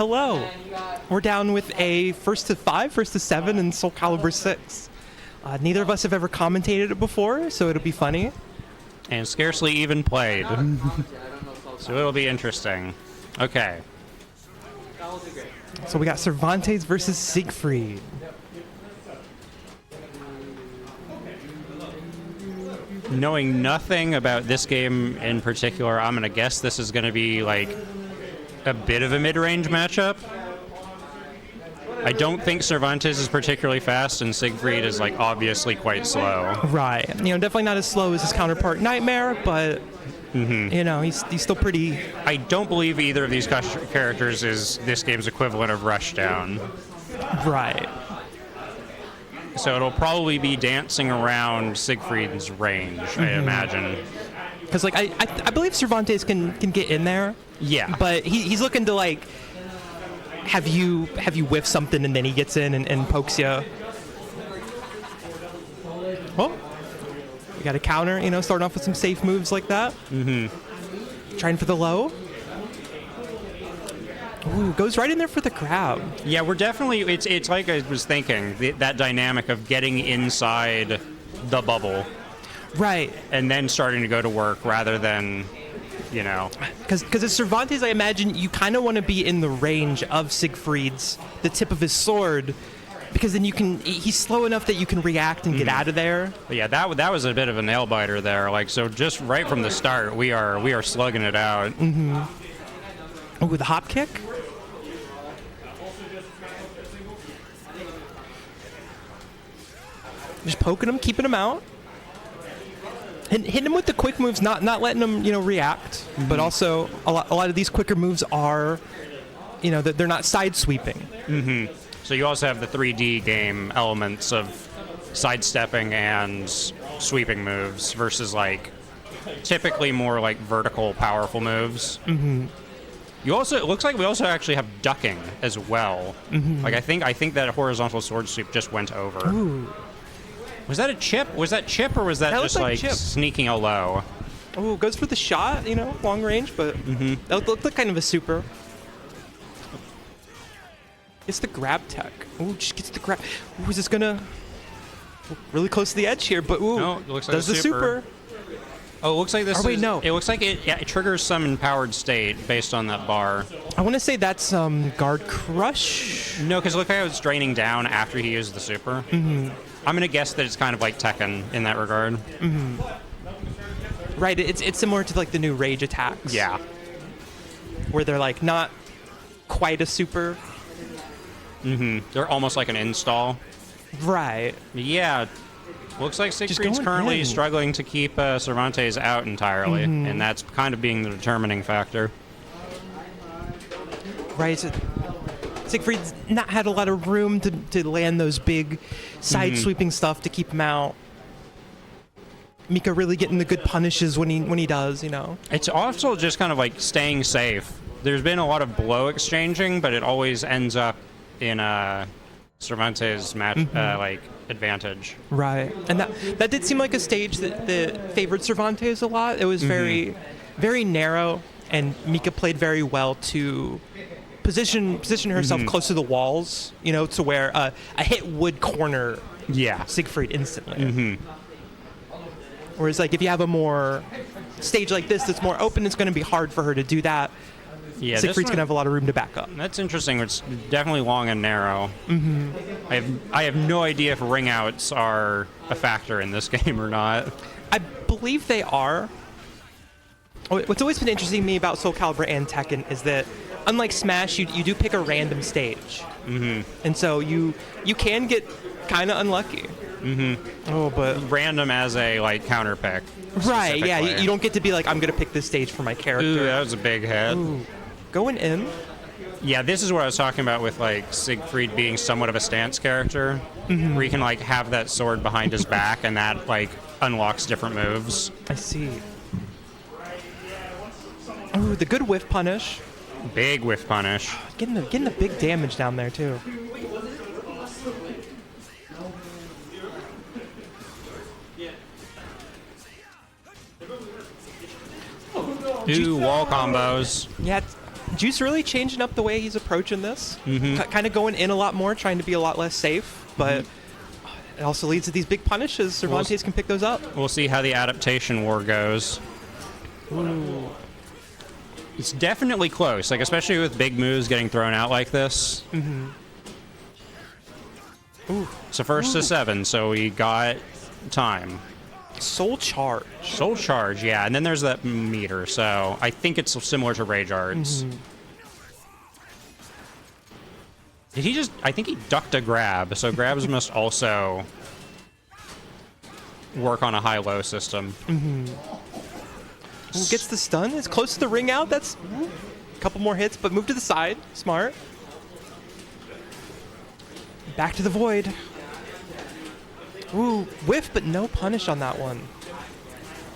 hello. We're down with a first to 5, first to 7 in Soul Calibur 6. Neither of us have ever commentated it before, so it'll be funny. And scarcely even played. So it'll be interesting. Okay. So we got Cervantes versus Siegfried. Knowing nothing about this game in particular, I'm going to guess this is going to be like a bit of a mid-range matchup. I don't think Cervantes is particularly fast, and Siegfried is like obviously quite slow. Right. Definitely not as slow as his counterpart Nightmare, but he's still pretty. I don't believe either of these characters is this game's equivalent of Rushdown. Right. So it'll probably be dancing around Siegfried's range, I imagine. Because I believe Cervantes can get in there. Yeah. But he's looking to like have you whiff something, and then he gets in and pokes you. Well, you got a counter, starting off with some safe moves like that. Trying for the low. Ooh, goes right in there for the grab. Yeah, we're definitely, it's like I was thinking, that dynamic of getting inside the bubble. Right. And then starting to go to work rather than, Because as Cervantes, I imagine you kind of want to be in the range of Siegfried's, the tip of his sword, because then he's slow enough that you can react and get out of there. But yeah, that was a bit of a nail biter there. So just right from the start, we are slugging it out. Oh, with a hop kick? Just poking him, keeping him out. And hitting him with the quick moves, not letting him, react. But also, a lot of these quicker moves are, they're not side sweeping. So you also have the 3D game elements of sidestepping and sweeping moves versus typically more vertical, powerful moves. You also, it looks like we also actually have ducking as well. I think that horizontal sword sweep just went over. Ooh. Was that a chip? Was that chip, or was that just chip. sneaking a low? Oh, goes for the shot, long range, but that looked like kind of a super. It's the grab tech. Ooh, just gets the grab. Ooh, is this gonna really close to the edge here? But ooh, no, it looks like does the super. Oh, it looks like this. Wait, no. It looks like it triggers some empowered state based on that bar. I want to say that's guard crush. No, because look how it's draining down after he used the super. I'm gonna guess that it's kind of like Tekken in that regard. Right. It's similar to the new rage attacks. Yeah. Where they're not quite a super. They're almost like an install. Right. Yeah. Looks like Siegfried's currently struggling to keep Cervantes out entirely, and that's kind of being the determining factor. Right. So Siegfried's not had a lot of room to land those big side-sweeping stuff to keep him out. Mika really getting the good punishes when he does, It's also just kind of staying safe. There's been a lot of blow exchanging, but it always ends up in Cervantes' match advantage. Right, and that did seem like a stage that favored Cervantes a lot. It was very, very narrow, and Mika played very well to position herself close to the walls, to where a hit would corner Siegfried instantly. Whereas if you have a more stage like this that's more open, it's going to be hard for her to do that. Yeah, Siegfried's going to have a lot of room to back up. That's interesting. It's definitely long and narrow. I have no idea if ring outs are a factor in this game or not. I believe they are. What's always been interesting to me about Soul Calibur and Tekken is that, unlike Smash, you do pick a random stage. And so you can get kind of unlucky. Oh, but random as a counter pick. Right, yeah. You don't get to be I'm going to pick this stage for my character. Ooh, that was a big hit. Ooh. Going in. Yeah, this is what I was talking about with Siegfried being somewhat of a stance character, where you can have that sword behind his back, and that unlocks different moves. I see. Oh, the good whiff punish. Big whiff punish. Getting the big damage down there too. Ooh, wall combos. Yeah, Juice really changing up the way he's approaching this. Kind of going in a lot more, trying to be a lot less safe, but it also leads to these big punishes. Cervantes can pick those up. We'll see how the adaptation war goes. Ooh. It's definitely close, like especially with big moves getting thrown out like this. Ooh. So first to 7, so we got time. Soul Charge. Soul Charge, yeah, and then there's that meter, so I think it's similar to Rage Arts. Did he just... I think he ducked a grab, so grabs must also work on a high-low system. Ooh, gets the stun. It's close to the ring out. That's a couple more hits, but move to the side. Smart. Back to the void. Ooh, whiff, but no punish on that one.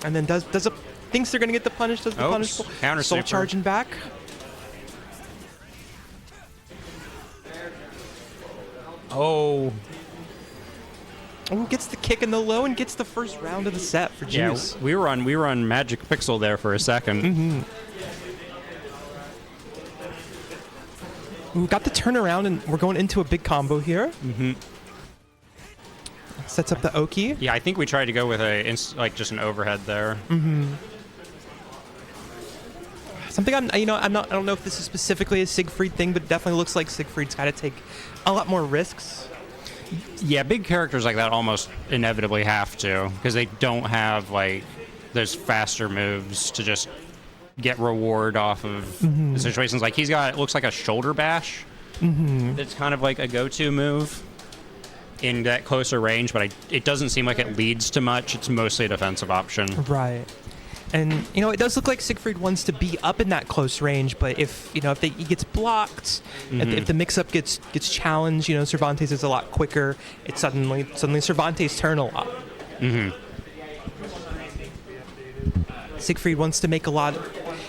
And then thinks they're gonna get the punish. Does the punish? Counter Soul super. charging back. Oh. Ooh, gets the kick in the low and gets the first round of the set for Juice. Yeah, we were on Magic Pixel there for a second. Ooh, got the turnaround, and we're going into a big combo here. Sets up the Oki. Yeah, I think we tried to go with just an overhead there. Something I don't know if this is specifically a Siegfried thing, but it definitely looks like Siegfried's got to take a lot more risks. Yeah, big characters like that almost inevitably have to, because they don't have like those faster moves to just get reward off of the situations. Like he's got, it looks like a shoulder bash. It's kind of like a go-to move in that closer range, but it doesn't seem like it leads to much. It's mostly a defensive option. Right. And it does look like Siegfried wants to be up in that close range, but if he gets blocked, if the mix-up gets challenged, Cervantes is a lot quicker. It's suddenly Cervantes' turn a lot. Siegfried wants to make a lot,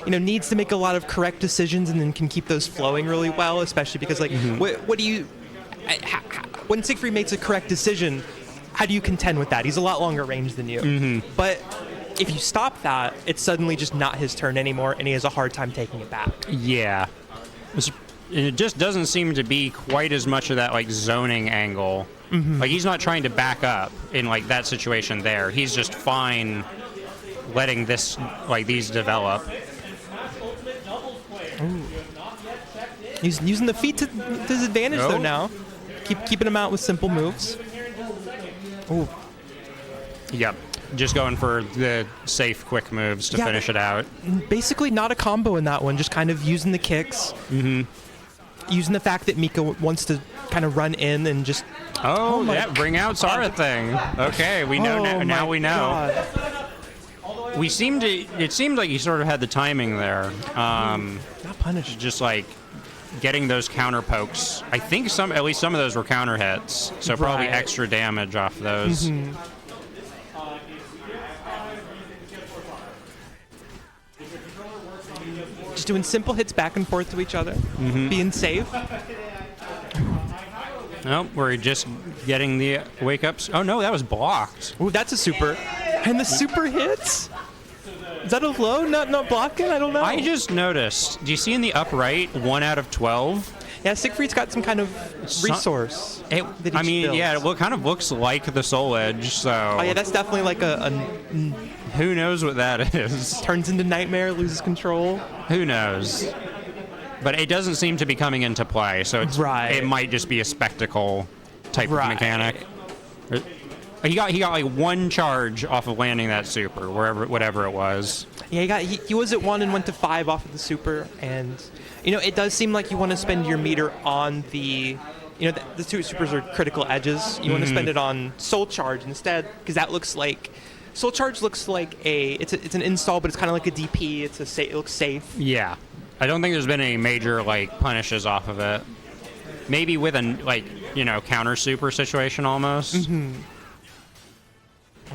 needs to make a lot of correct decisions, and then can keep those flowing really well, especially because what do you, when Siegfried makes a correct decision, how do you contend with that? He's a lot longer range than you. But if you stop that, it's suddenly just not his turn anymore, and he has a hard time taking it back. Yeah. It just doesn't seem to be quite as much of that like zoning angle. Like he's not trying to back up in like that situation there. He's just fine letting these develop. Ooh. He's using the feet to his advantage though now. Keeping him out with simple moves. Ooh. Yep. Just going for the safe, quick moves to finish it out. Basically not a combo in that one, just kind of using the kicks. Using the fact that Mika wants to kind of run in and just... Oh yeah, bring out Zara thing. Okay, we know now we know. God. It seemed like he sort of had the timing there. Not punished. Just like getting those counter pokes. I think at least some of those were counter hits, so probably extra damage off those. Just doing simple hits back and forth to each other, being safe. Nope, we're just getting the wake-ups. Oh, no, that was blocked. Ooh, that's a super. And the super hits? Is that a low? Not blocking? I don't know. I just noticed. Do you see in the upright, 1 out of 12? Yeah, Siegfried's got some kind of resource. It kind of looks like the Soul Edge, so... Oh, yeah, that's definitely like a who knows what that is? Turns into Nightmare, loses control. Who knows? But it doesn't seem to be coming into play, so it might just be a spectacle type of mechanic. He got like 1 charge off of landing that super, whatever it was. Yeah, he was at 1 and went to 5 off of the super, and it does seem like you want to spend your meter on the the 2 supers are critical edges. You want to spend it on Soul Charge instead, because that looks like Soul Charge looks like it's an install, but it's kind of like a DP. It looks safe. Yeah, I don't think there's been any major like punishes off of it. Maybe with a counter super situation almost. And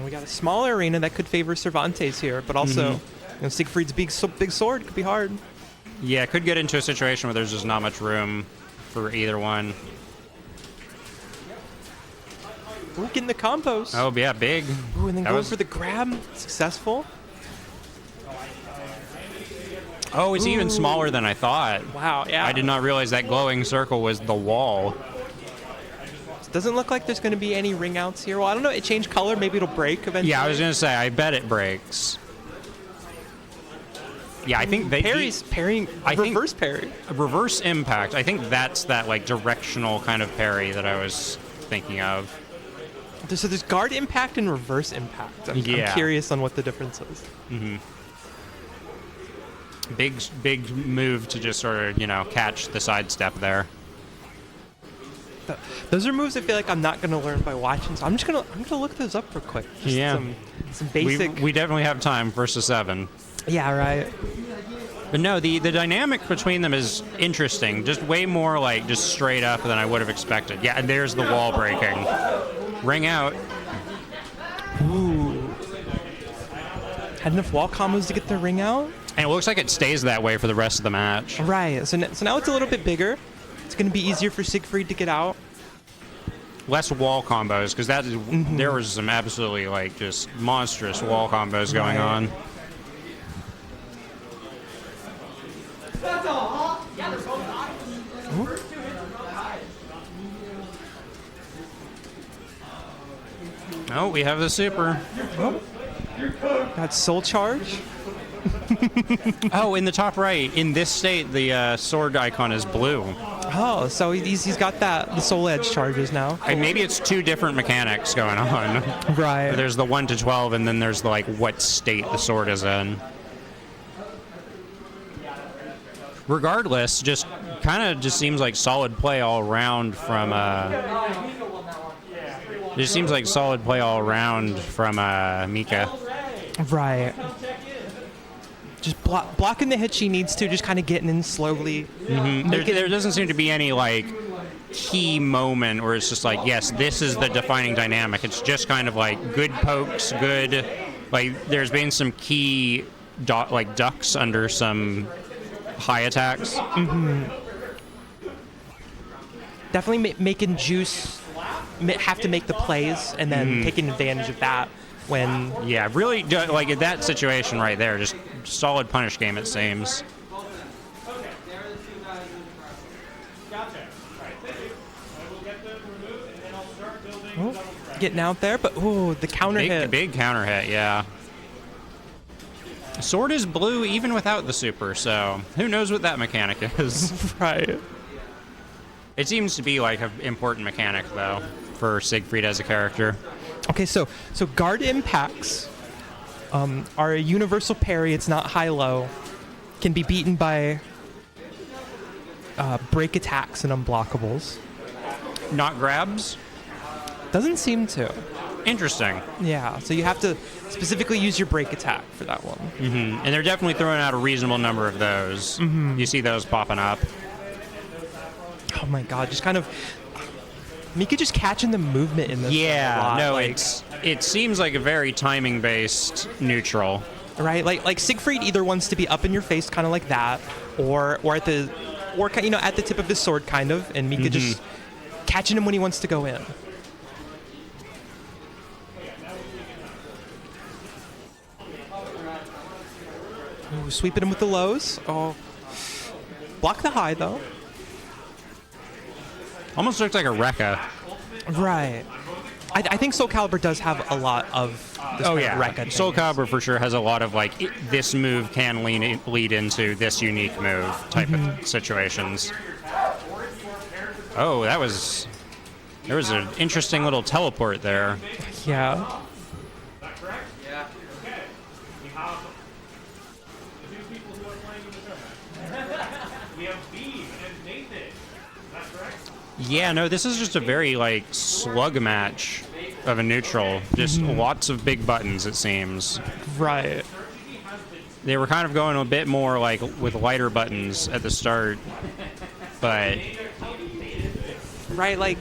we got a small arena that could favor Cervantes here, but also Siegfried's big sword could be hard. Yeah, it could get into a situation where there's just not much room for either one. Ooh, getting the combos. Oh, yeah, big. Ooh, and then going for the grab. Successful. Oh, it's even smaller than I thought. Wow, yeah. I did not realize that glowing circle was the wall. Doesn't look like there's going to be any ring outs here. Well, I don't know. It changed color. Maybe it'll break eventually. Yeah, I was going to say, I bet it breaks. Yeah, I think they... Parry's parrying... reverse parry. Reverse impact. I think that's that, like, directional kind of parry that I was thinking of. So there's guard impact and reverse impact. I'm curious on what the difference is. Mm-hmm. Big move to just sort of, you know, catch the sidestep there. Those are moves I feel like I'm not going to learn by watching, so I'm going to look those up real quick. Just some basic... We definitely have time, versus 7. Yeah, right. But no, the dynamic between them is interesting. Just way more like just straight up than I would have expected. Yeah, and there's the wall breaking. Ring out. Ooh. Had enough wall combos to get the ring out? And it looks like it stays that way for the rest of the match. Right. So now it's a little bit bigger. It's going to be easier for Siegfried to get out. Less wall combos, because there was some absolutely like just monstrous wall combos going on. Oh, we have the super. Oh. Got soul charge. Oh, in the top right, in this state, the sword icon is blue. Oh, so he's got the soul edge charges now. And maybe it's 2 different mechanics going on. Right. There's the 1 to 12, and then there's the, like what state the sword is in. Regardless, just kind of just seems like solid play all around from. Just seems like solid play all around from Mika. Right. Just blocking the hit she needs to, just kind of getting in slowly. Mm-hmm. There doesn't seem to be any like key moment where it's just like, yes, this is the defining dynamic. It's just kind of like good pokes, good. Like there's been some key like ducks under some high attacks. Mm-hmm. Definitely making Juice have to make the plays and then taking advantage of that when... Yeah, really, like in that situation right there, just solid punish game, it seems. Oh, getting out there, but the counter hit. Big counter hit, yeah. Sword is blue even without the super, so who knows what that mechanic is. Right. It seems to be like an important mechanic, though, for Siegfried as a character. Okay, so guard impacts are a universal parry. It's not high-low. Can be beaten by break attacks and unblockables. Not grabs? Doesn't seem to. Interesting. Yeah, so you have to specifically use your break attack for that one. Mm-hmm. And they're definitely throwing out a reasonable number of those. Mm-hmm. You see those popping up. Oh my god, just kind of... Mika just catching the movement in this. Yeah, no, like, it seems like a very timing-based neutral. Right, like Siegfried either wants to be up in your face, kind of like that, or at the at the tip of his sword, kind of, and Mika just catching him when he wants to go in. Ooh, sweeping him with the lows. Oh, block the high though. Almost looks like a Rekka. Right. I think Soul Calibur does have a lot of this kind of Rekka Soul Calibur for sure has a lot of like this move can lead into this unique move type of situations. Oh, there was an interesting little teleport there. Yeah. Yeah, no, this is just a very, like, slug match of a neutral. Just lots of big buttons, it seems. Right. They were kind of going a bit more, like, with lighter buttons at the start, but... Right, like,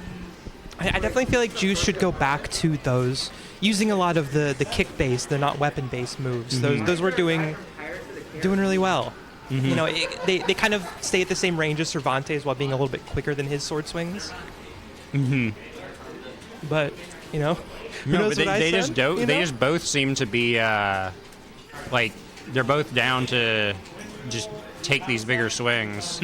I definitely feel like Juice should go back to those, using a lot of the kick-based, they're not weapon-based moves. Those were doing really well. You know, they kind of stay at the same range as Cervantes while being a little bit quicker than his sword swings. But, you know, who knows what I said? They just both seem to be, like, they're both down to just take these bigger swings.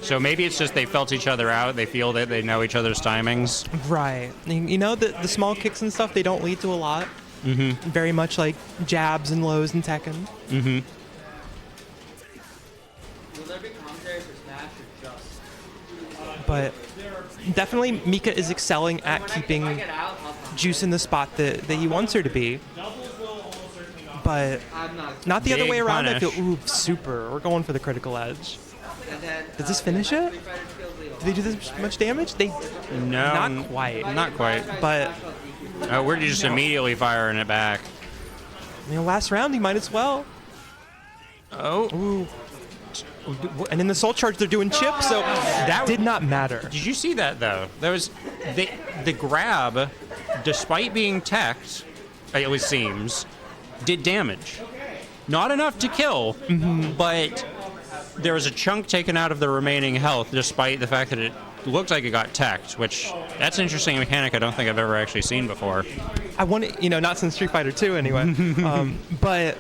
So maybe it's just they felt each other out. They feel that they know each other's timings. Right. You know, the small kicks and stuff, they don't lead to a lot. Very much like jabs and lows in Tekken. Will there be commentary for Smash or just? But definitely Mika is excelling at keeping Juice in the spot that he wants her to be. But not the other way around. Punish. I feel, ooh, super. We're going for the critical edge. Does this finish it? Do they do this much damage? They No, not quite. Not quite. But We're just immediately firing it back. last round, he might as well. Oh. Ooh. And in the soul charge, they're doing chip, so that did not matter. Did you see that though? That was the grab, despite being teched, it always seems, did damage. Not enough to kill, but there was a chunk taken out of the remaining health, despite the fact that it looked like it got teched, which that's an interesting mechanic I don't think I've ever actually seen before. I want to, not since Street Fighter 2 anyway, but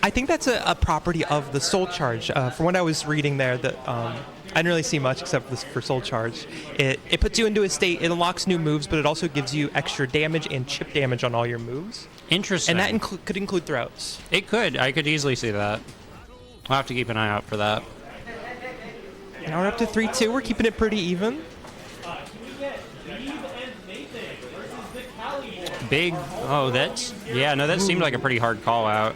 I think that's a property of the soul charge. From what I was reading there, that I didn't really see much except for soul charge. It puts you into a state, it unlocks new moves, but it also gives you extra damage and chip damage on all your moves. Interesting. And that could include throws. It could. I could easily see that. I'll have to keep an eye out for that. Now we're up to 3-2. We're keeping it pretty even. Big. Oh, that's. Yeah, no, that seemed like a pretty hard call out.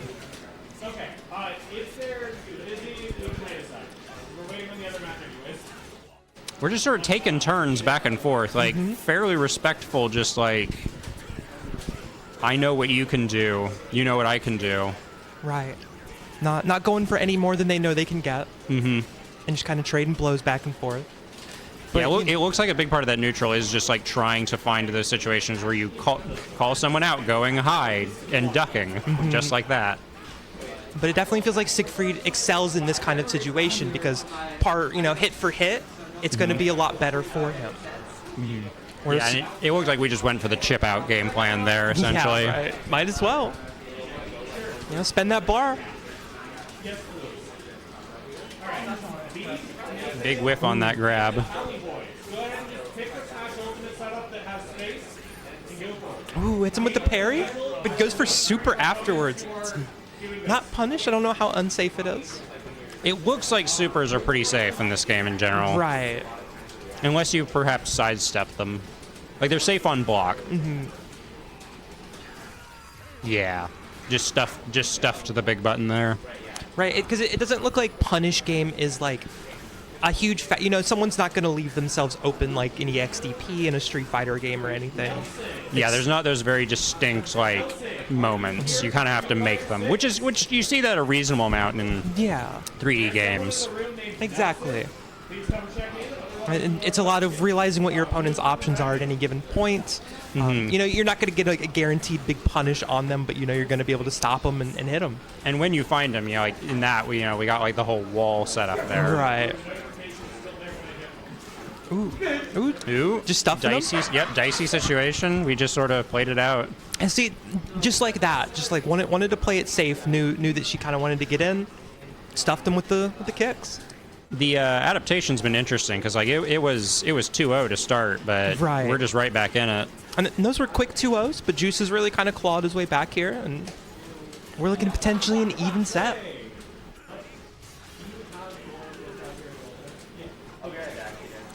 Okay, if they're busy, we can play aside. We're waiting on the other match anyways. We're just sort of taking turns back and forth, like fairly respectful, just like, I know what you can do, you know what I can do. Right. Not going for any more than they know they can get. And just kind of trading blows back and forth. But Yeah, it looks like a big part of that neutral is just like trying to find those situations where you call someone out, going high and ducking, just like that. But it definitely feels like Siegfried excels in this kind of situation because hit for hit, it's going to be a lot better for him. Yeah, and it looks like we just went for the chip out game plan there, essentially. Yeah, right. Might as well. Spend that bar. Big whiff on that grab. Go ahead and just pick the Smash Ultimate setup that has space and go for it. Ooh, hits him with the parry, but goes for super afterwards. It's not punish. I don't know how unsafe it is. It looks like supers are pretty safe in this game in general. Right. Unless you perhaps sidestep them. Like, they're safe on block. Yeah. Just stuff to the big button there. Right, because it doesn't look like punish game is like a huge someone's not going to leave themselves open like in EXDP in a Street Fighter game or anything. Yeah, there's not those very distinct like moments. You kind of have to make them, which you see that a reasonable amount in 3D games. Exactly. And it's a lot of realizing what your opponent's options are at any given point. You're not going to get like a guaranteed big punish on them, but you're going to be able to stop them and hit them. And when you find them, like in that, we got like the whole wall set up there. Right. Ooh. Just stuffing dicey. them? Yep, dicey situation. We just sort of played it out. And see, just like that, just like wanted to play it safe, knew that she kind of wanted to get in, stuffed them with the kicks. The adaptation's been interesting because like it was 2-0 to start, but we're just right back in it. And those were quick 2-0s, but Juice has really kind of clawed his way back here, and we're looking potentially an even set.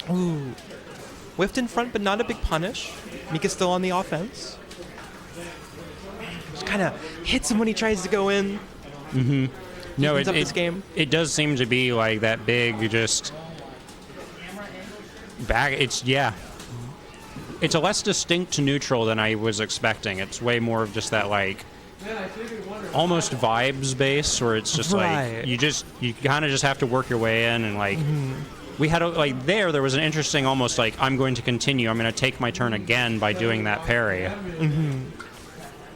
Ooh. Whiffed in front, but not a big punish. Mika's still on the offense. Just kind of hits him when he tries to go in. No, this game. It does seem to be like that big just back. It's a less distinct neutral than I was expecting. It's way more of just that like almost vibes base where it's just like you kind of just have to work your way in and like we had there was an interesting almost like I'm going to continue. I'm going to take my turn again by doing that parry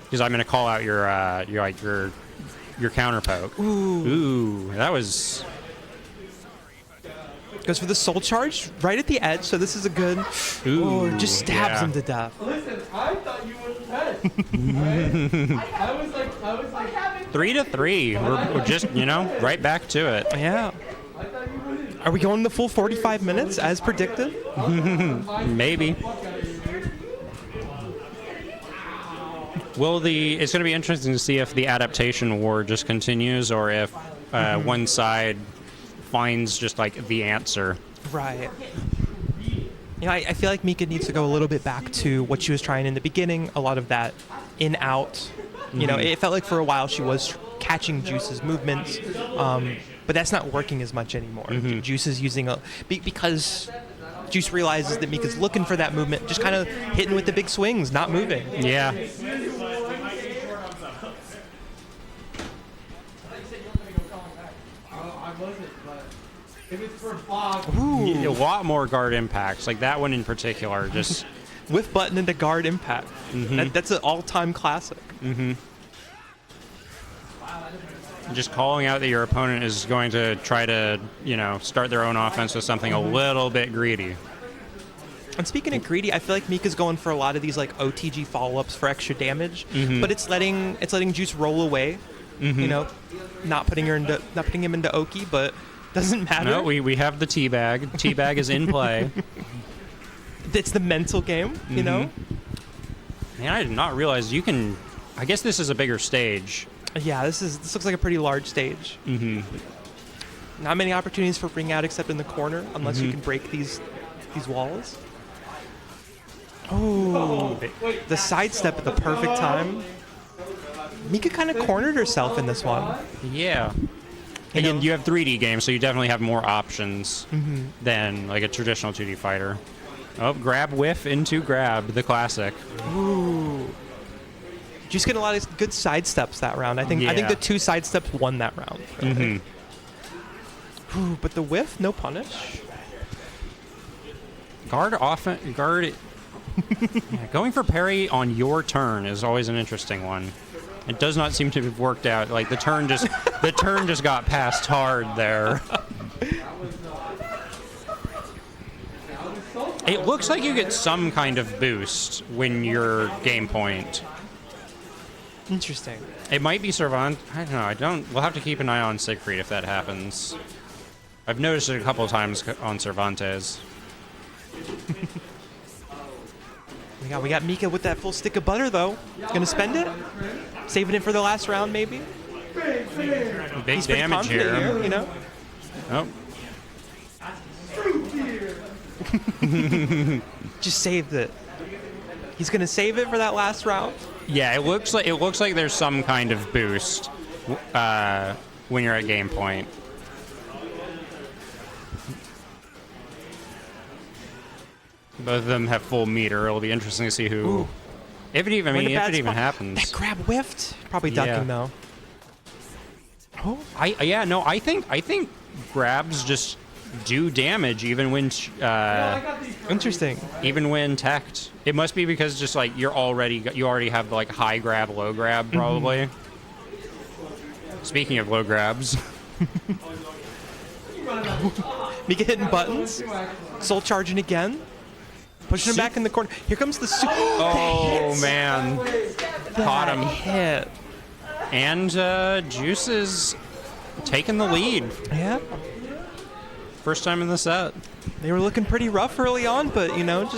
because I'm going to call out your counter poke. Ooh, that was. Goes for the soul charge right at the edge, so this is a good. Just stabs him to death. Listen, I thought you were dead. I was like, 3-3. We're just, you know, right back to it. Yeah. Are we going the full 45 minutes as predicted? Maybe. It's going to be interesting to see if the adaptation war just continues or if one side finds just like the answer. Right. You know, I feel like Mika needs to go a little bit back to what she was trying in the beginning. A lot of that in out. You know, it felt like for a while she was catching Juice's movements, but that's not working as much anymore. Juice is using because Juice realizes that Mika's looking for that movement, just kind of hitting with the big swings, not moving. Yeah. Ooh. A lot more guard impacts, like that one in particular. Just Whiff button into guard impact. That's an all-time classic. just calling out that your opponent is going to try to, you know, start their own offense with something a little bit greedy. And speaking of greedy, I feel like Mika's going for a lot of these like OTG follow-ups for extra damage, but it's letting Juice roll away. You know, not putting him into Oki, but doesn't matter. No, we have the teabag. Teabag is in play. It's the mental game, you know. Man, I did not realize you can. I guess this is a bigger stage. Yeah, this looks like a pretty large stage. Not many opportunities for ring out except in the corner, unless you can break these walls. Oh, the sidestep at the perfect time. Mika kind of cornered herself in this one. Yeah. Again, you have 3D games, so you definitely have more options than like a traditional 2D fighter. Oh, grab, whiff into grab, the classic. Ooh. Just getting a lot of good sidesteps that round. I think the two sidesteps won that round. Really. Ooh, but the whiff, no punish. Guard. Yeah, going for parry on your turn is always an interesting one. It does not seem to have worked out. Like the turn just got passed hard there. It looks like you get some kind of boost when you're game point. Interesting. It might be Servant. I don't know. We'll have to keep an eye on Siegfried if that happens. I've noticed it a couple of times on Cervantes. We got Mika with that full stick of butter though. Gonna spend it, saving it for the last round maybe. Big He's pretty damage here. confident you know. Oh. Just saved it. He's gonna save it for that last round. Yeah, it looks like there's some kind of boost when you're at game point. Both of them have full meter. It'll be interesting to see who, Ooh. if it even happens. That grab whiffed. Probably ducking though. Oh, I think grabs just do damage even when interesting. even when teched. It must be because just like you already have like high grab, low grab probably. Speaking of low grabs, Mika hitting buttons. Soul charging again. Pushing him back in the corner. Here comes the super. oh man, caught him. Hit. And Juice is taking the lead. Yeah. First time in the set. They were looking pretty rough early on, but you know,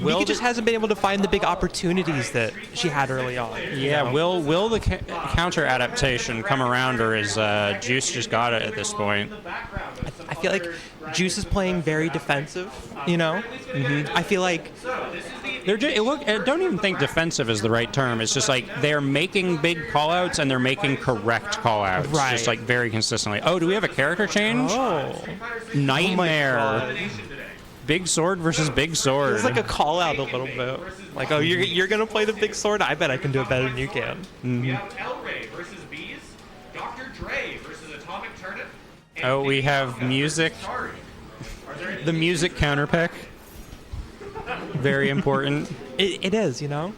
Mika just hasn't been able to find the big opportunities that she had early on. Yeah, will the counter adaptation come around, or is Juice just got it at this point? I feel like Juice is playing very defensive. You know, I feel like I don't even think defensive is the right term. It's just like they're making big callouts and they're making correct callouts, right? Just like very consistently. Oh, do we have a character change? Oh, Nightmare! Big sword versus big sword. It's like a call out a little bit. Like, oh, you're gonna play the big sword? I bet I can do it better than you can. We have El Rey versus Bees, Dr. Dre versus Atomic Turnip. Oh, we have music. The music counterpick. Very important. It is, you know.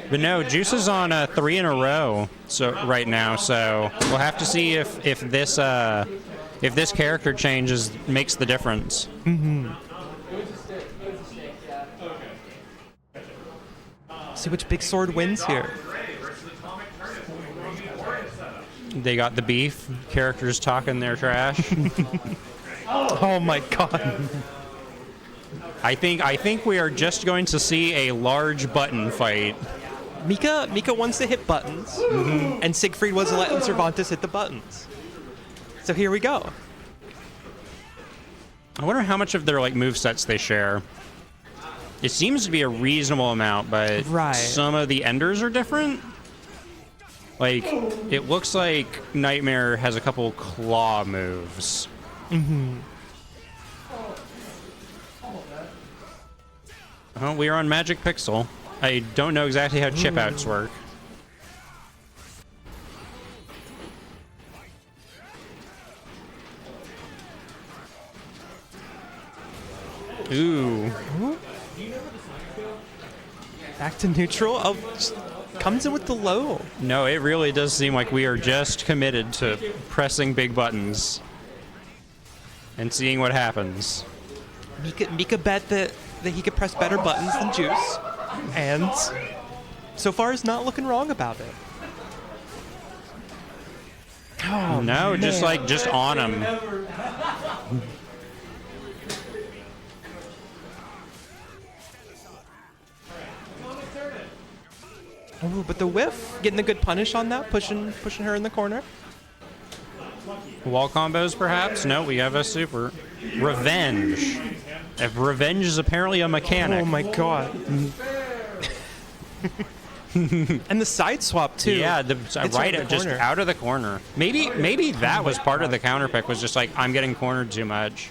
But no, Juice is on 3 in a row right now. So we'll have to see if this character change makes the difference. See which big sword wins here. They got the beef. Characters talking their trash. Oh my god. I think we are just going to see a large button fight. Mika wants to hit buttons, and Siegfried wasn't letting Cervantes hit the buttons. So here we go. I wonder how much of their like movesets they share. It seems to be a reasonable amount, but some of the enders are different. Like, it looks like Nightmare has a couple claw moves. Oh, we are on Magic Pixel. I don't know exactly how chip outs work. Ooh. Back to neutral. Oh, just comes in with the low. No, it really does seem like we are just committed to pressing big buttons and seeing what happens. Mika bet that he could press better buttons than Juice, and so far is not looking wrong about it. Oh, no, man. just on him. Oh, but the whiff, getting a good punish on that, pushing her in the corner. Wall combos, perhaps? No, we have a super. Revenge. If revenge is apparently a mechanic. Oh my god. And the side swap too. Yeah, right just out of the corner. Maybe that was part of the counter pick, was just like, I'm getting cornered too much.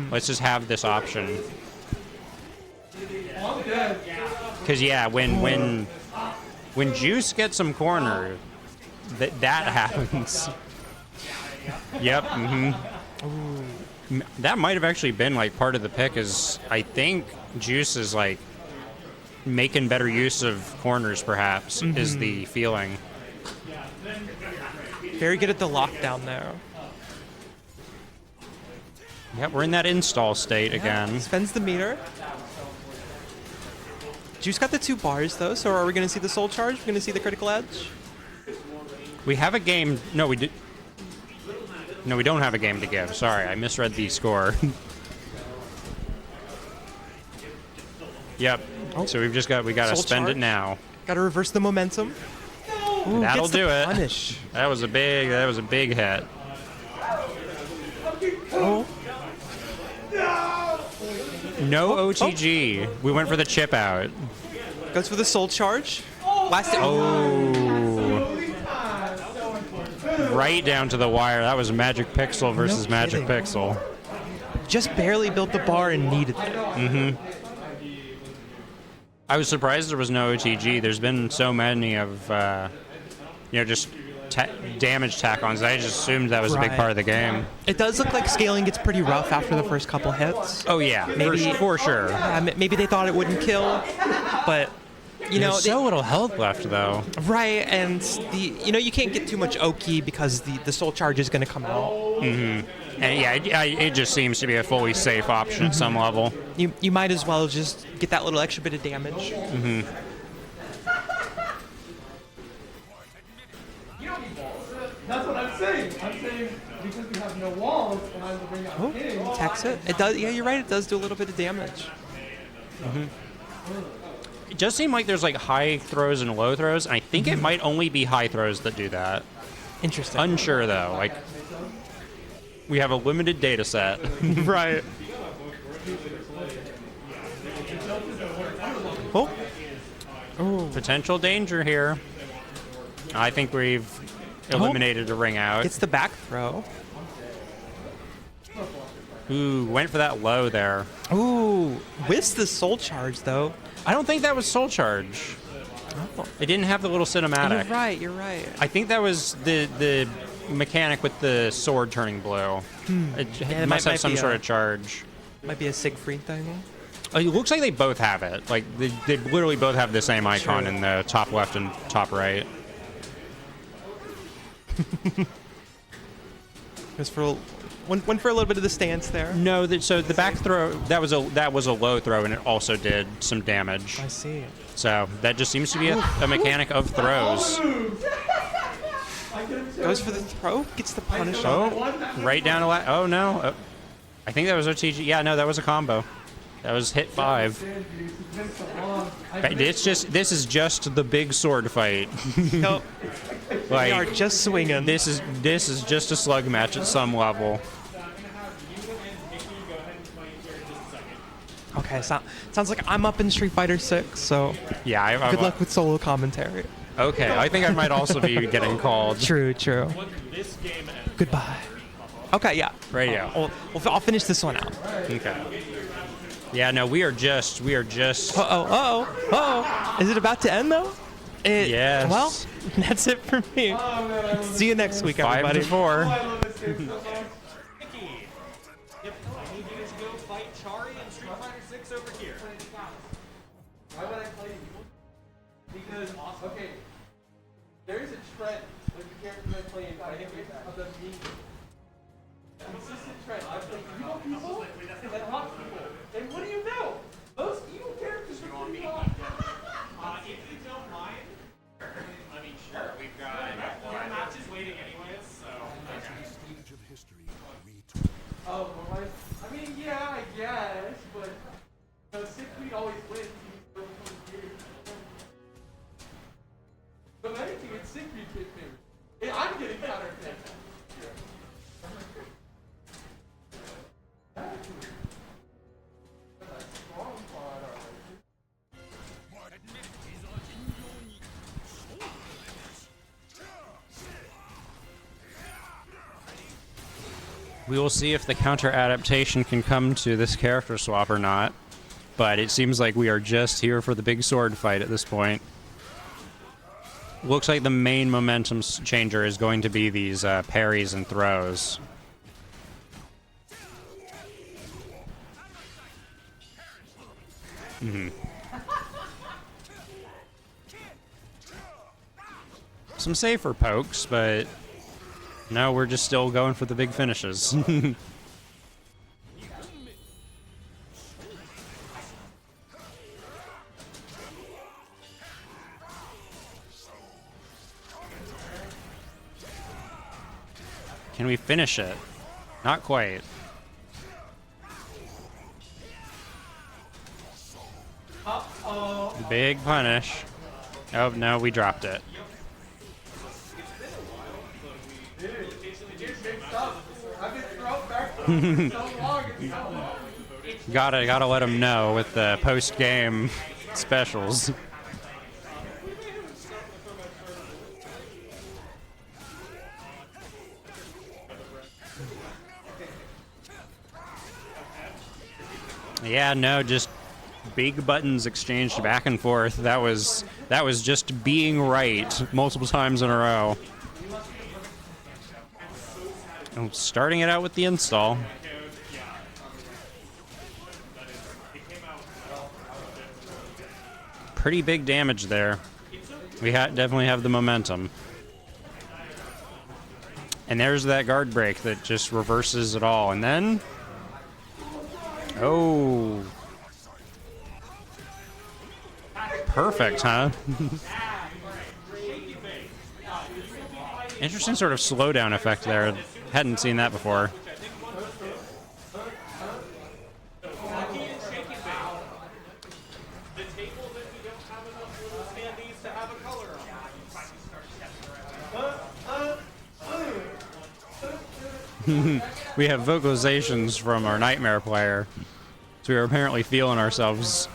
Let's just have this option. Because yeah, when Juice gets some corner, that happens. Yep. That might have actually been like part of the pick. Is I think Juice is like making better use of corners, perhaps, is the feeling. Very good at the lockdown there. Yep, we're in that install state again. Spends the meter. Juice got the 2 bars though, so are we going to see the soul charge? We're going to see the critical edge? We have a game. No, we did. No, we don't have a game to give. Sorry, I misread the score. Yep. Oh. So we got to spend charge. it now. Got to reverse the momentum. Ooh, that'll do it. Punish. That was a big hit. Oh. No OTG. Oh. We went for the chip out. Goes for the soul charge. Last. Right down to the wire. That was Magic Pixel versus Magic Pixel. Just barely built the bar and needed it. I was surprised there was no OTG. There's been so many of, just damage tack-ons. I just assumed that was a big part of the game. It does look like scaling gets pretty rough after the first couple hits. Oh yeah, maybe for sure. Maybe they thought it wouldn't kill, but there's so little health left though. Right, and you can't get too much Oki because the soul charge is going to come out. And yeah, it just seems to be a fully safe option at some level. You might as well just get that little extra bit of damage. That's what I'm saying. I'm saying because we have no walls and I will bring out king. Attacks it. It does. Yeah, you're right. It does do a little bit of damage. It does seem like there's like high throws and low throws. And I think it might only be high throws that do that. Interesting. Unsure though. Like we have a limited data set. Right. Oh. Potential danger here. I think we've eliminated a ring out. Gets the back throw. Ooh, went for that low there. Ooh, whiffs the soul charge though. I don't think that was soul charge. Oh. It didn't have the little cinematic. You're right. I think that was the mechanic with the sword turning blue. It must have some sort of charge. Might be a Siegfried thing. It looks like they both have it. Like they literally both have the same icon in the top left and top right. Just for went for a little bit of the stance there. No, so the back throw that was a low throw and it also did some damage. I see. So that just seems to be a mechanic of throws. Goes for the throw, gets the punish on it. Oh, right down a oh no. I think that was OTG. Yeah, no, that was a combo. That was hit 5. This is just the big sword fight. Nope. Like, We are just swinging. this is just a slug match at some level. Okay, sounds like I'm up in Street Fighter 6, so Yeah, good luck with solo commentary. Okay, I think I might also be getting called. True. This game ends. Goodbye. Okay, yeah. Radio. I'll finish this one out. Okay. Yeah, no, we are just. Uh-oh. Is it about to end, though? Yes. Well, that's it for me. See you next week, everybody. 5-4. Yep, I need you to go fight Chari in Street Fighter 6 over here. Why would I play you? Because, okay, there is a trend with the characters I play in fighting games of them being consistent trend. I play evil people and hot people. And what do you know? Those evil characters are pretty hot. If you don't mind, I mean, sure, we've got matches waiting anyways, so. Oh, well, I mean, yeah, I guess, but you know, Siegfried always wins. But anything, it's Siegfried picked me. Yeah, I'm getting counter-picked. We will see if the counter adaptation can come to this character swap or not. But it seems like we are just here for the big sword fight at this point. Looks like the main momentum changer is going to be these parries and throws. Some safer pokes, but no, we're just still going for the big finishes. Can we finish it? Not quite. Big punish. Oh, no, we dropped it. Gotta let them know with the post-game specials. Yeah, no, just big buttons exchanged back and forth. That was just being right multiple times in a row. And starting it out with the install. Pretty big damage there. We definitely have the momentum. And there's that guard break that just reverses it all. And then... Oh. Perfect, huh? Interesting sort of slowdown effect there. Hadn't seen that before. We have vocalizations from our Nightmare player. So we are apparently feeling ourselves.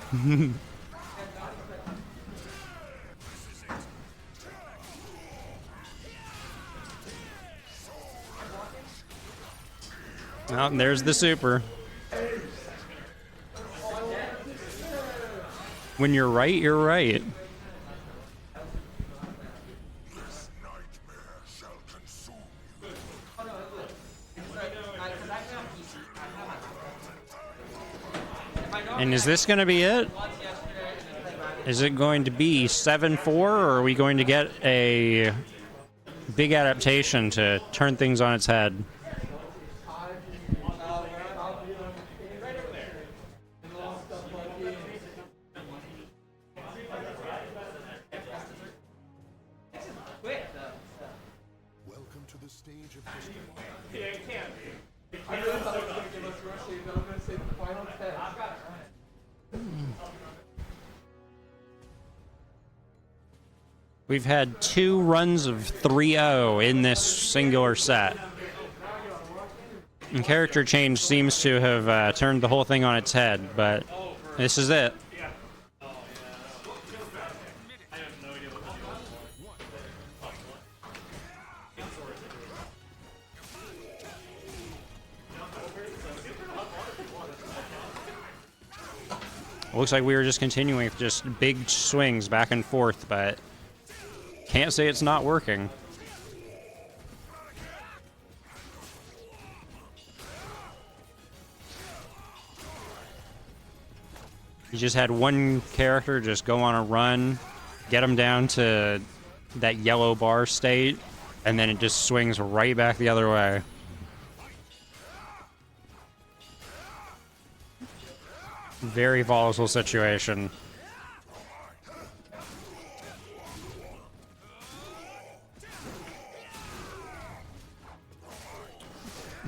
Oh, and there's the super. When you're right, you're right. And is this going to be it? Is it going to be 7-4, or are we going to get a big adaptation to turn things on its head? I really thought it was going to give us Rusty, but I'm going to say the final 10. We've had 2 runs of 3-0 in this singular set. And character change seems to have turned the whole thing on its head, but this is it. Looks like we were just continuing with just big swings back and forth, but can't say it's not working. You just had one character just go on a run, get him down to that yellow bar state, and then it just swings right back the other way. Very volatile situation.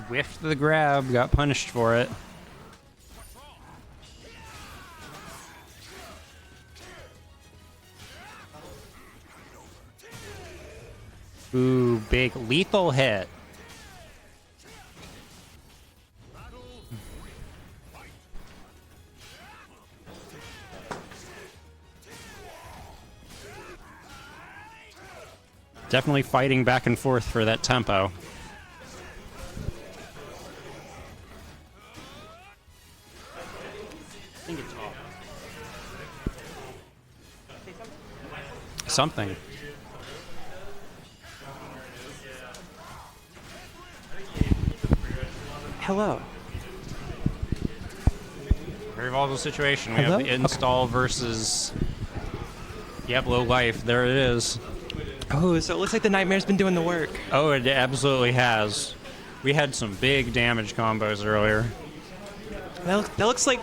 Whiffed the grab, got punished for it. Ooh, big lethal hit. Definitely fighting back and forth for that tempo. Something. Hello. Very volatile situation. We Hello? have the install versus... Yep, low life. There it is. Oh, so it looks like the Nightmare's been doing the work. Oh, it absolutely has. We had some big damage combos earlier. That looks like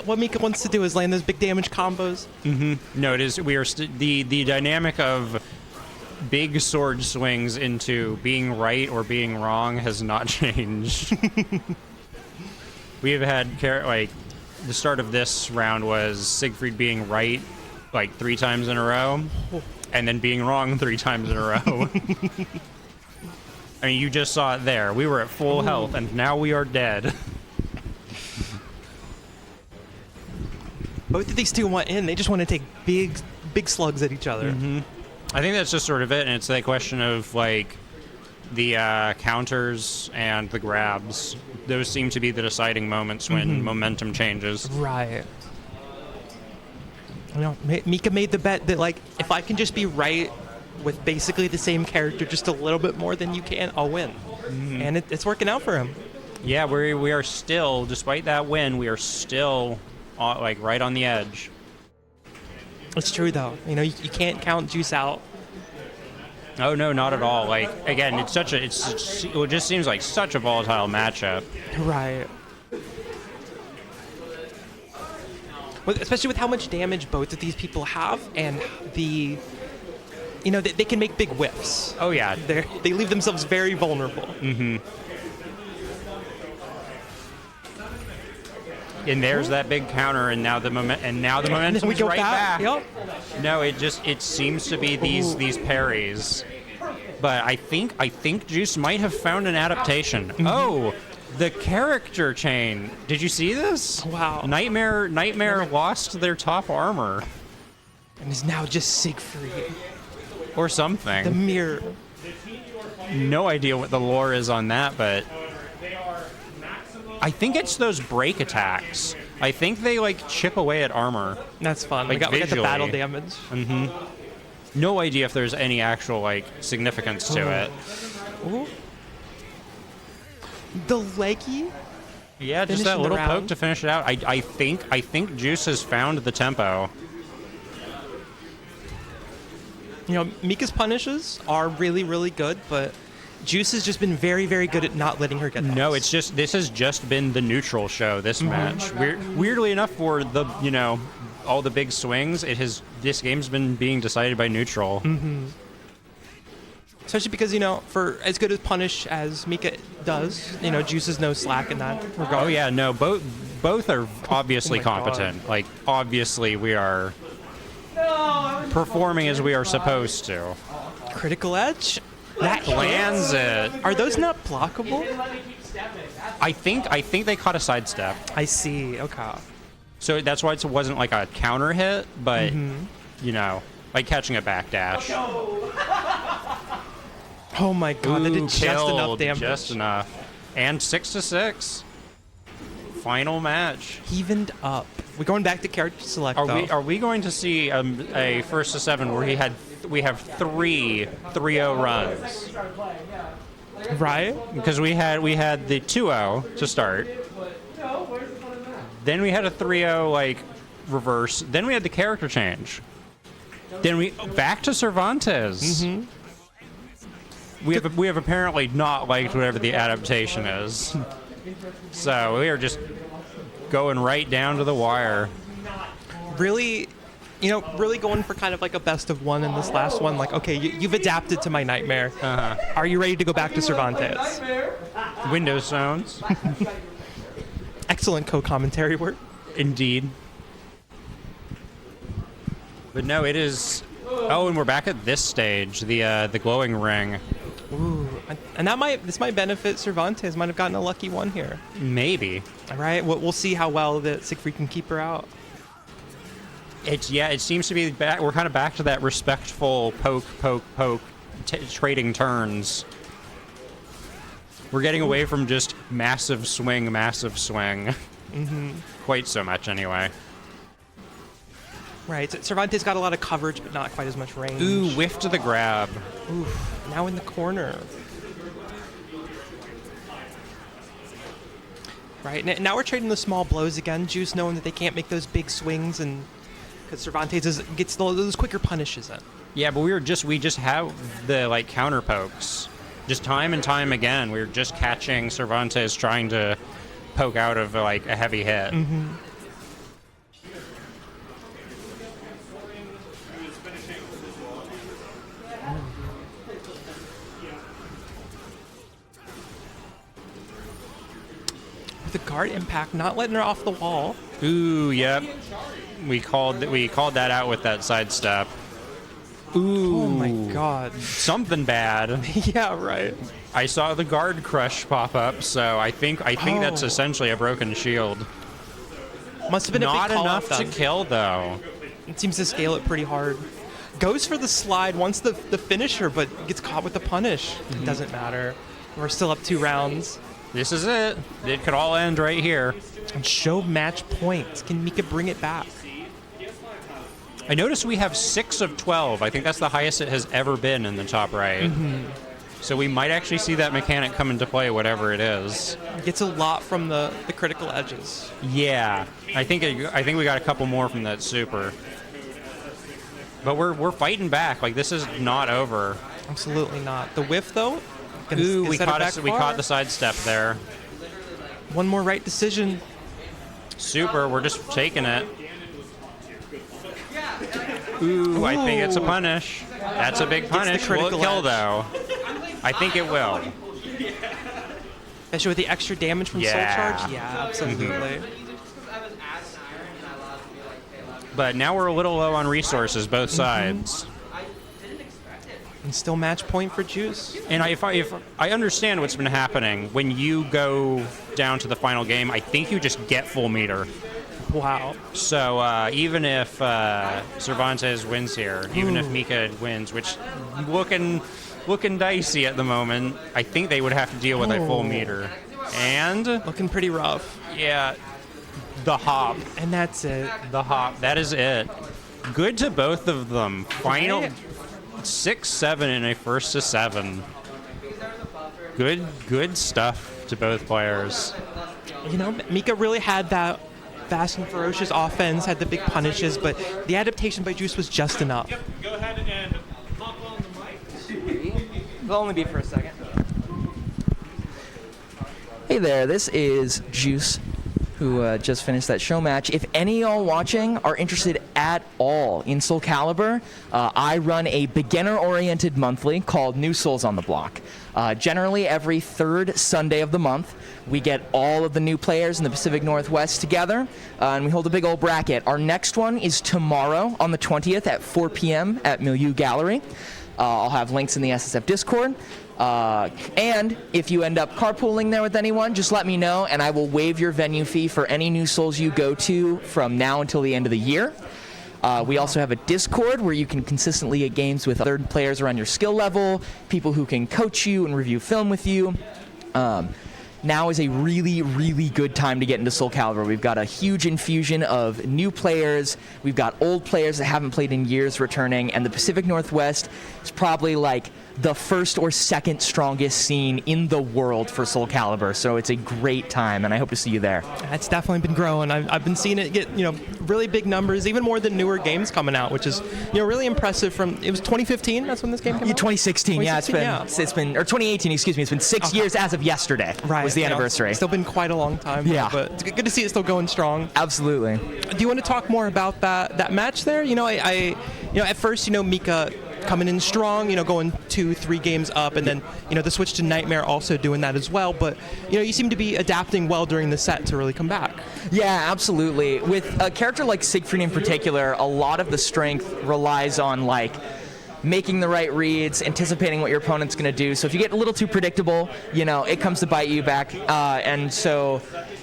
what Mika wants to do is land those big damage combos. No, it is. We are the dynamic of big sword swings into being right or being wrong has not changed. We have had like the start of this round was Siegfried being right like 3 times in a row, and then being wrong 3 times in a row. I mean, you just saw it there. We were at full health, and now we are dead. Both of these two want in. They just want to take big slugs at each other. I think that's just sort of it, and it's that question of like the counters and the grabs. Those seem to be the deciding moments when momentum changes. Right. You know, Mika made the bet that like if I can just be right with basically the same character just a little bit more than you can, I'll win. And it's working out for him. Yeah, we are still, despite that win, we are still like right on the edge. It's true though. You know, you can't count Juice out. Oh no, not at all. Like again, it just seems like such a volatile matchup. Right. Well, especially with how much damage both of these people have, and they can make big whiffs. Oh yeah, They leave themselves very vulnerable. And there's that big counter, and now the momentum's we go right back. Yep. No, it seems to be these parries. But I think Juice might have found an adaptation. Oh, the character chain. Did you see this? Wow. Nightmare lost their top armor. And is now just Siegfried. Or The something. mirror. No idea what the lore is on that, but I think it's those break attacks. I think they like chip away at armor. That's fun. Like, we got the battle visually. damage. No idea if there's any actual like significance to it. Ooh. The leggy? Yeah, just Finishing that the little poke round. to finish it out. I think Juice has found the tempo. You know, Mika's punishes are really, really good, but Juice has just been very, very good at not letting her get that. No, this has just been the neutral show, this match. Weirdly enough, for the, all the big swings, this game's been being decided by neutral. Especially because, for as good as punish as Mika does, Juice is no slack in that regard. Oh yeah, no, both are obviously Oh my God. competent. Like obviously we are performing as we are supposed to. Critical edge? That Lands it. Are those not blockable? I think they caught a sidestep. I see. Okay. So that's why it wasn't like a counter hit, but like catching a backdash. Oh my God, that did just enough Killed damage. just enough. And 6-6. Final match. Evened up. We're going back to character select, though. Are we going to see a 1-7 where we have 3 3-0 runs? Right? Because we had the 2-0 to start. Then we had a 3-0 like reverse. Then we had the character change. Then we back to Cervantes. Mm-hmm. We have apparently not liked whatever the adaptation is. So we are just going right down to the wire. Really, really going for kind of like a best of one in this last one. Like, okay, you've adapted to my nightmare. Are you ready to go back to Cervantes? Windows zones. Excellent co-commentary work. Indeed. But no, it is. Oh, and we're back at this stage, the glowing ring. Ooh, and this might benefit Cervantes. Might have gotten a lucky one here. Maybe. All right, we'll see how well the Siegfried can keep her out. It seems to be back. We're kind of back to that respectful poke, trading turns. We're getting away from just massive swing. Mm-hmm. Quite so much, anyway. Right, Cervantes got a lot of coverage, but not quite as much range. Ooh, whiff to the grab. Oof, now in the corner. Right, now we're trading the small blows again. Juice knowing that they can't make those big swings, and because Cervantes gets those quicker punishes in. Yeah, but we just have the like counter pokes. Just time and time again, we're just catching Cervantes trying to poke out of like a heavy hit. Mm-hmm. The guard impact, not letting her off the wall. Ooh, yep. We called that out with that sidestep. Ooh. Oh my God. Something bad. Yeah, right. I saw the guard crush pop up, so I think that's essentially a broken shield. Must have been Not a big call enough off to then. kill though. It seems to scale it pretty hard. Goes for the slide, wants the finisher, but gets caught with the punish. It doesn't matter. We're still up 2 rounds. This is it. It could all end right here. And show match points. Can Mika bring it back? I noticed we have 6 of 12. I think that's the highest it has ever been in the top right. Mm-hmm. So we might actually see that mechanic come into play, whatever it is. Gets a lot from the critical edges. Yeah, I think we got a couple more from that super. But we're fighting back. Like this is not over. Absolutely not. The whiff though. Ooh, we caught the sidestep there. One more right decision. Super, we're just taking it. Ooh, I think it's a punish. That's a big punish. Will it kill though? I think it will. Especially with the extra damage from Soul Charge? Yeah, absolutely. Mm-hmm. But now we're a little low on resources, both sides. And still match point for Juice. And if I understand what's been happening, when you go down to the final game, I think you just get full meter. Wow. So even if Cervantes wins here, even if Mika wins, which looking dicey at the moment, I think they would have to deal with a full meter. And looking pretty rough. Yeah, the hop. And that's it. The hop. That is it. Good to both of them. Final 6-7 in a 1-7. Good stuff to both players. You know, Mika really had that fast and ferocious offense, had the big punishes, but the adaptation by Juice was just enough. Go ahead and hop on the mic. It'll only be for a second. Hey there, this is Juice, who just finished that show match. If any of y'all watching are interested at all in Soul Calibur, I run a beginner-oriented monthly called New Souls on the Block. Generally, every third Sunday of the month, we get all of the new players in the Pacific Northwest together, and we hold a big old bracket. Our next one is tomorrow on the 20th at 4 p.m. at Milieu Gallery. I'll have links in the SSF Discord. And if you end up carpooling there with anyone, just let me know, and I will waive your venue fee for any New Souls you go to from now until the end of the year. We also have a Discord where you can consistently get games with other players around your skill level, people who can coach you and review film with you. Now is a really, really good time to get into Soul Calibur. We've got a huge infusion of new players. We've got old players that haven't played in years returning, and the Pacific Northwest is probably like the first or second strongest scene in the world for Soul Calibur. So it's a great time, and I hope to see you there. It's definitely been growing. I've been seeing it get, really big numbers, even more than newer games coming out, which is, really impressive. It was 2015. That's when this game came out. 2016. Yeah, it's been or 2018. Excuse me. It's been 6 years as of yesterday. Right, was the anniversary. It's still been quite a long time. Yeah, but it's good to see it still going strong. Absolutely. Do you want to talk more about that match there? At first, Mika coming in strong, going 2-3 games up, and then, the switch to Nightmare also doing that as well. But, you seem to be adapting well during the set to really come back. Yeah, absolutely. With a character like Siegfried in particular, a lot of the strength relies on, making the right reads, anticipating what your opponent's going to do. So if you get a little too predictable, it comes to bite you back. And so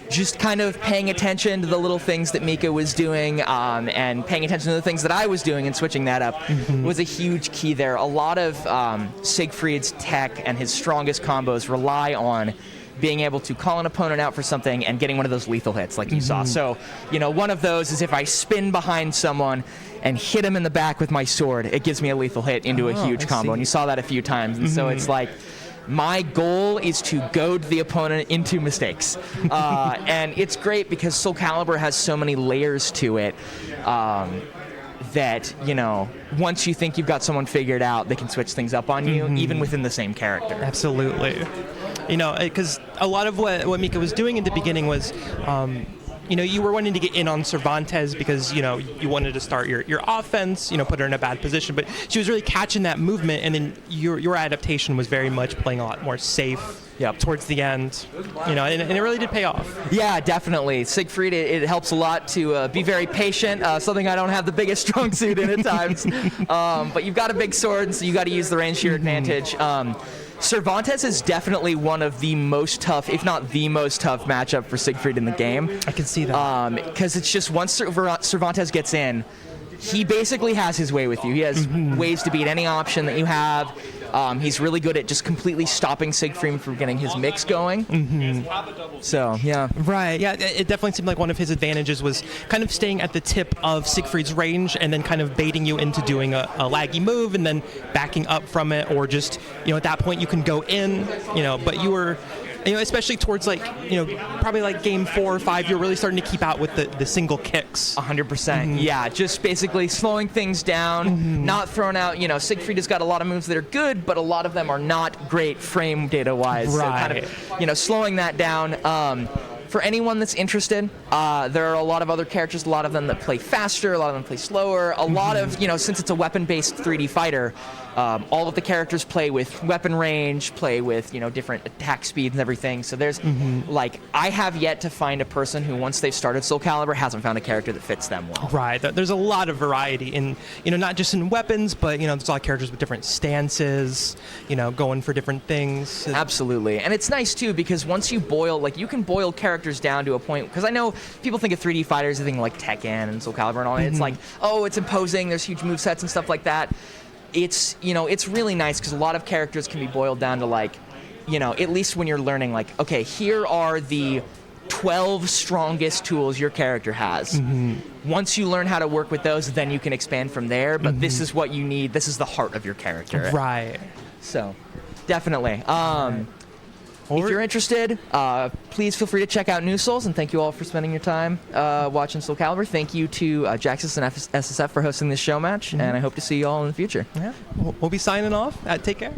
just kind of paying attention to the little things that Mika was doing, and paying attention to the things that I was doing and switching that up was a huge key there. A lot of Siegfried's tech and his strongest combos rely on being able to call an opponent out for something and getting one of those lethal hits like you saw. So, one of those is if I spin behind someone and hit him in the back with my sword, it gives me a lethal hit into a huge combo. And you saw that a few times. And so it's like, my goal is to goad the opponent into mistakes. And it's great because Soul Calibur has so many layers to it that, once you think you've got someone figured out, they can switch things up on you, even within the same character. Absolutely. Because a lot of what Mika was doing in the beginning was, you were wanting to get in on Cervantes because, you wanted to start your offense, put her in a bad position. But she was really catching that movement, and then your adaptation was very much playing a lot more safe towards the end, and it really did pay off. Yeah, definitely. Siegfried, it helps a lot to be very patient, something I don't have the biggest strong suit in at times. But you've got a big sword, so you got to use the range to your advantage. Cervantes is definitely one of the most tough, if not the most tough matchup for Siegfried in the game. I can see that. Because it's just once Cervantes gets in, he basically has his way with you. He has ways to beat any option that you have. He's really good at just completely stopping Siegfried from getting his mix going. So, yeah. Right, yeah, it definitely seemed like one of his advantages was kind of staying at the tip of Siegfried's range and then kind of baiting you into doing a laggy move and then backing up from it, or just, at that point you can go in, but you were... especially towards probably like game 4 or 5, you're really starting to keep out with the single kicks. 100%. Yeah, just basically slowing things down, not throwing out, Siegfried has got a lot of moves that are good, but a lot of them are not great frame data wise. Right. So kind of, slowing that down. For anyone that's interested, there are a lot of other characters, a lot of them that play faster, a lot of them play slower. A lot of, since it's a weapon-based 3D fighter, all of the characters play with weapon range, play with, different attack speeds and everything. So there's, I have yet to find a person who, once they've started Soul Calibur, hasn't found a character that fits them well. Right. There's a lot of variety in, not just in weapons, but, there's a lot of characters with different stances, going for different things. Absolutely. And it's nice, too, because once you boil, you can boil characters down to a point, because I know people think of 3D fighters, they think like Tekken and Soul Calibur and all that. It's like, oh, it's imposing, there's huge movesets and stuff like that. It's, it's really nice because a lot of characters can be boiled down to at least when you're learning, okay, here are the 12 strongest tools your character has. Once you learn how to work with those, then you can expand from there, but this is what you need, this is the heart of your character. Right. So, definitely. If you're interested, please feel free to check out New Souls, and thank you all for spending your time watching Soul Calibur. Thank you to Jaxus and SSF for hosting this show match, and I hope to see you all in the future. Yeah, we'll be signing off. Take care.